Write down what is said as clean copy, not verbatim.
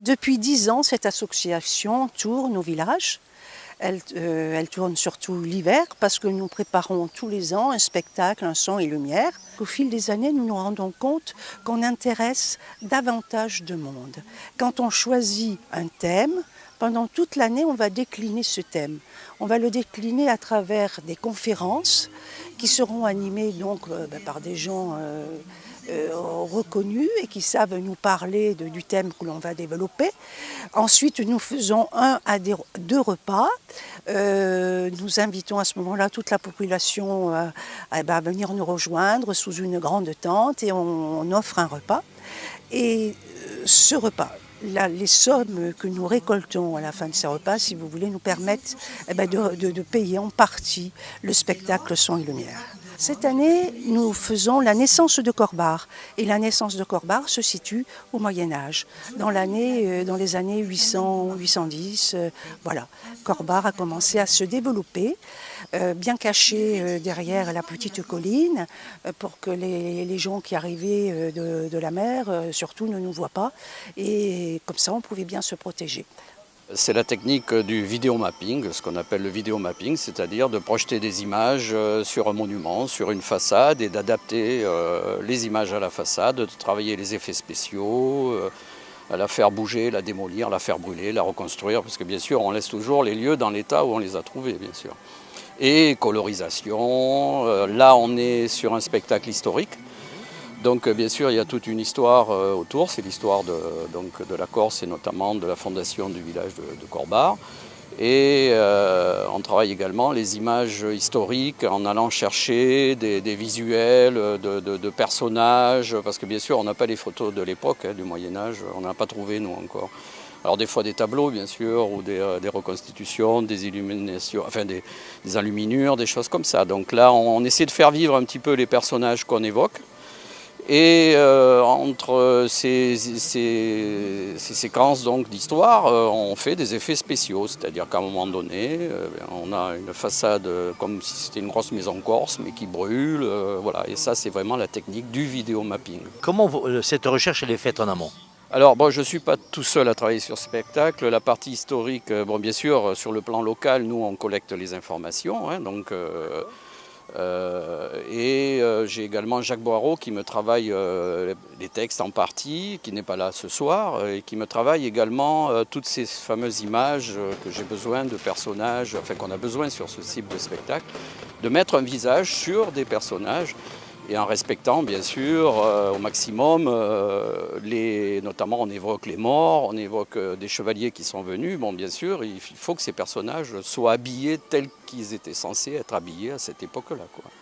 Depuis 10 ans, cette association tourne au village. Elle tourne surtout l'hiver parce que nous préparons tous les ans un spectacle, un son et lumière. Au fil des années, nous nous rendons compte qu'on intéresse davantage de monde. Quand on choisit un thème, pendant toute l'année, on va décliner ce thème. On va le décliner à travers des conférences qui seront animées donc par des gens reconnus et qui savent nous parler du thème que l'on va développer. Ensuite, nous faisons 1 à 2 repas. Nous invitons à ce moment-là toute la population à venir nous rejoindre sous une grande tente et on offre un repas. Et ce repas, les sommes que nous récoltons à la fin de ces repas, si vous voulez, nous permettent de payer en partie le spectacle Son et Lumière. Cette année, nous faisons la naissance de Corbard. Et la naissance de Corbard se situe au Moyen-Âge. Dans les années 800-810, voilà. Corbard a commencé à se développer, bien caché derrière la petite colline, pour que les gens qui arrivaient de la mer, surtout, ne nous voient pas. Et comme ça, on pouvait bien se protéger. C'est la technique du vidéomapping, ce qu'on appelle le vidéomapping, c'est-à-dire de projeter des images sur un monument, sur une façade et d'adapter les images à la façade, de travailler les effets spéciaux, à la faire bouger, la démolir, la faire brûler, la reconstruire, parce que bien sûr on laisse toujours les lieux dans l'état où on les a trouvés, bien sûr. Et colorisation, là on est sur un spectacle historique. Donc bien sûr il y a toute une histoire autour, c'est l'histoire de la Corse et notamment de la fondation du village de Corbard. Et on travaille également les images historiques en allant chercher des visuels de personnages, parce que bien sûr on n'a pas les photos de l'époque, du Moyen-Âge, on n'a pas trouvé nous encore. Alors des fois des tableaux bien sûr, ou des reconstitutions, des illuminations, enfin des enluminures, des choses comme ça. Donc là on essaie de faire vivre un petit peu les personnages qu'on évoque. Et entre ces séquences d'histoire, on fait des effets spéciaux, c'est-à-dire qu'à un moment donné, on a une façade comme si c'était une grosse maison corse, mais qui brûle, voilà. Et ça, c'est vraiment la technique du vidéomapping. Comment cette recherche elle est faite en amont? Alors bon, je ne suis pas tout seul à travailler sur ce spectacle. La partie historique, bon, bien sûr, sur le plan local, nous, on collecte les informations, hein, donc... j'ai également Jacques Boireau qui me travaille les textes en partie, qui n'est pas là ce soir, et qui me travaille également toutes ces fameuses images que j'ai besoin de personnages, enfin qu'on a besoin sur ce type de spectacle, de mettre un visage sur des personnages et en respectant bien sûr au maximum, notamment on évoque les morts, on évoque des chevaliers qui sont venus. Bon, bien sûr, il faut que ces personnages soient habillés tels qu'ils étaient censés être habillés à cette époque-là, quoi.